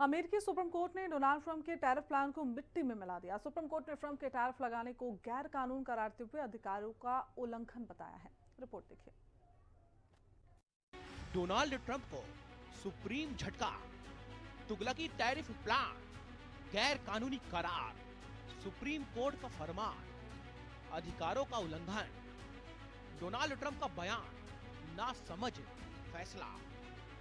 अमेरिकी supreme court ने Donald Trump के टैरिफ प्लान को मिट्टी में मिला दिया। सुप्रीम कोर्ट ने ट्रंप के टैरिफ लगाने को गैर कानून करारते हुए अधिकारों का उल्लंघन बताया है। रिपोर्ट देखिए। डोनाल्ड ट्रंप को सुप्रीम झटका, तुगलकी टैरिफ प्लान गैर कानूनी करार, सुप्रीम कोर्ट का फरमान, अधिकारों का उल्लंघन। डोनाल्ड ट्रंप का बयान, ना समझ फैसला।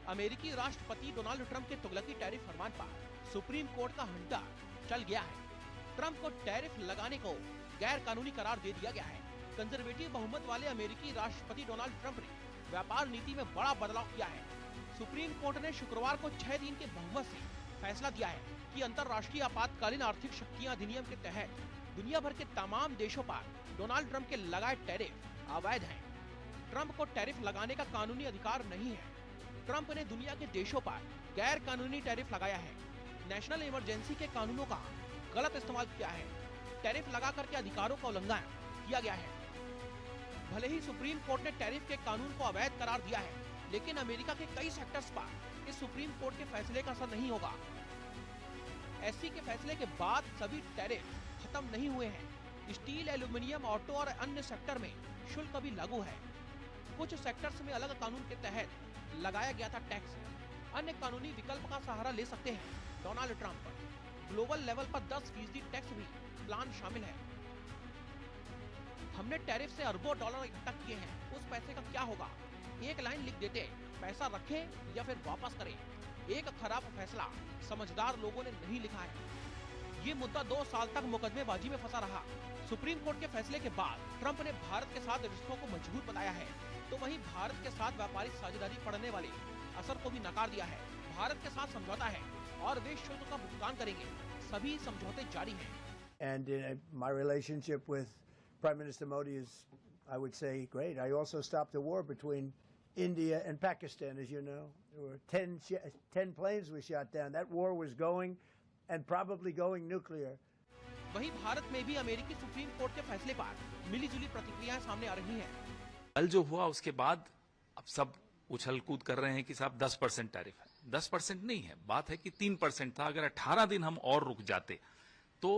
अमेरिकी राष्ट्रपति डोनाल्ड ट्रंप के तुगलकी टैरिफ फरमान पर सुप्रीम कोर्ट का हंटा चल गया है। ट्रंप को टैरिफ लगाने को गैर कानूनी करार दे दिया गया है। कंजर्वेटिव बहुमत वाले अमेरिकी राष्ट्रपति डोनाल्ड ट्रंप ने व्यापार नीति में बड़ा बदलाव किया है। सुप्रीम कोर्ट ने शुक्रवार को 6 दिन के बहुमत से फैसला दिया है कि अंतर्राष्ट्रीय आपातकालीन आर्थिक शक्तियां अधिनियम के तहत दुनिया भर के तमाम देशों पर डोनाल्ड ट्रंप के लगाए टैरिफ अवैध हैं। ट्रंप को टैरिफ लगाने का कानूनी अधिकार नहीं है। ट्रंप ने दुनिया के देशों पर गैर कानूनी टैरिफ लगाया है। नेशनल इमरजेंसी के कानूनों का गलत इस्तेमाल किया है। टैरिफ लगा करके अधिकारों का उल्लंघन किया गया है। भले ही सुप्रीम कोर्ट ने टैरिफ के कानून को अवैध करार दिया है, लेकिन अमेरिका के कई सेक्टर्स पर इस सुप्रीम कोर्ट के फैसले का असर नहीं होगा। एससी के फैसले के बाद सभी टैरिफ खत्म नहीं हुए हैं। स्टील, एल्यूमिनियम, ऑटो और अन्य सेक्टर में शुल्क अभी लागू है। कुछ सेक्टर्स में अलग कानून के तहत लगाया गया था टैक्स। अन्य कानूनी विकल्प का सहारा ले सकते हैं डोनाल्ड ट्रंप। ग्लोबल लेवल पर 10% टैक्स भी प्लान शामिल है। हमने टैरिफ से अरबों डॉलर इकट्ठा किए हैं, उस पैसे का क्या होगा? एक लाइन लिख देते, पैसा रखें या फिर वापस करें। एक खराब फैसला समझदार लोगों ने नहीं लिखा है। ये मुद्दा 2 साल तक मुकदमेबाजी में फंसा रहा। सुप्रीम कोर्ट के फैसले के बाद ट्रंप ने भारत के साथ रिश्तों को मजबूत बताया है, तो वहीं भारत के साथ व्यापारिक साझेदारी पड़ने वाले असर को भी नकार दिया है। भारत के साथ समझौता है और वे शुल्क का भुगतान करेंगे। सभी समझौते जारी हैं। And my relationship with Prime Minister Modi is, I would say, great. I also stopped the war between India and Pakistan, as you know. There were 10 planes were shot down. That war was going and probably going nuclear. वहीं भारत में भी अमेरिकी supreme court के फैसले पर मिलीजुली प्रतिक्रियाएं सामने आ रही हैं। कल जो हुआ उसके बाद अब सब उछल कूद कर रहे हैं कि साहब 10% टैरिफ है। 10% नहीं है, बात है कि 3% था। अगर 18 दिन हम और रुक जाते तो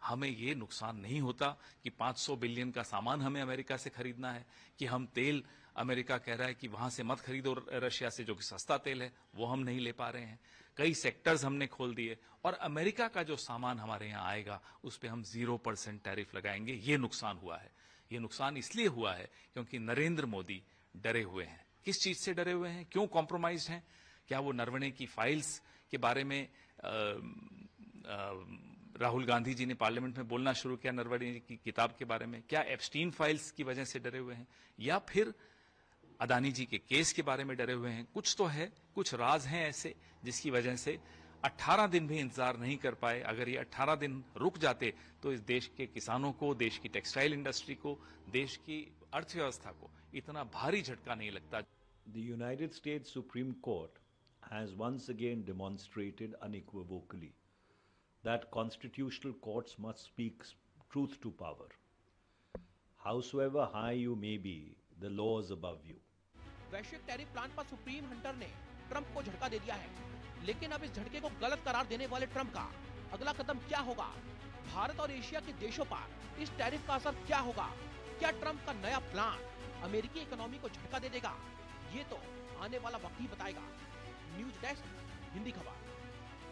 हमें ये नुकसान नहीं होता कि 500 बिलियन का सामान हमें अमेरिका से खरीदना है, कि हम तेल, अमेरिका कह रहा है कि वहां से मत खरीदो रशिया से, जो कि सस्ता तेल है, वो हम नहीं ले पा रहे हैं। कई सेक्टर्स हमने खोल दिए और अमेरिका का जो सामान हमारे यहाँ आएगा उस पर हम 0% टैरिफ लगाएंगे। ये नुकसान हुआ है। ये नुकसान इसलिए हुआ है क्योंकि नरेंद्र मोदी डरे हुए हैं। किस चीज से डरे हुए हैं? क्यों कॉम्प्रोमाइज हैं? क्या वो नरवणे की फाइल्स के बारे में राहुल गांधी जी ने पार्लियामेंट में बोलना शुरू किया नरवणे की किताब के बारे में? क्या एप्स्टीन फाइल्स की वजह से डरे हुए हैं? या फिर अदानी जी के केस के बारे में डरे हुए हैं? कुछ तो है, कुछ राज हैं ऐसे जिसकी वजह से 18 दिन भी इंतजार नहीं कर पाए। अगर ये 18 दिन रुक जाते तो इस देश के किसानों को, देश की टेक्सटाइल इंडस्ट्री को, देश की अर्थव्यवस्था को इतना भारी झटका नहीं लगता। The United States Supreme Court has once again demonstrated unequivocally that constitutional courts must speak truth to power. Howsoever high you may be, the law is above you. वैश्विक टैरिफ प्लान पर सुप्रीम हंटर ने Trump को झटका दे दिया है, लेकिन अब इस झटके को गलत करार देने वाले ट्रंप का अगला कदम क्या होगा? भारत और एशिया के देशों पर इस टैरिफ का असर क्या होगा? क्या ट्रंप का नया प्लान अमेरिकी इकोनॉमी को झटका दे देगा? ये तो आने वाला वक्त ही बताएगा। न्यूज़ डेस्क, हिंदी खबर।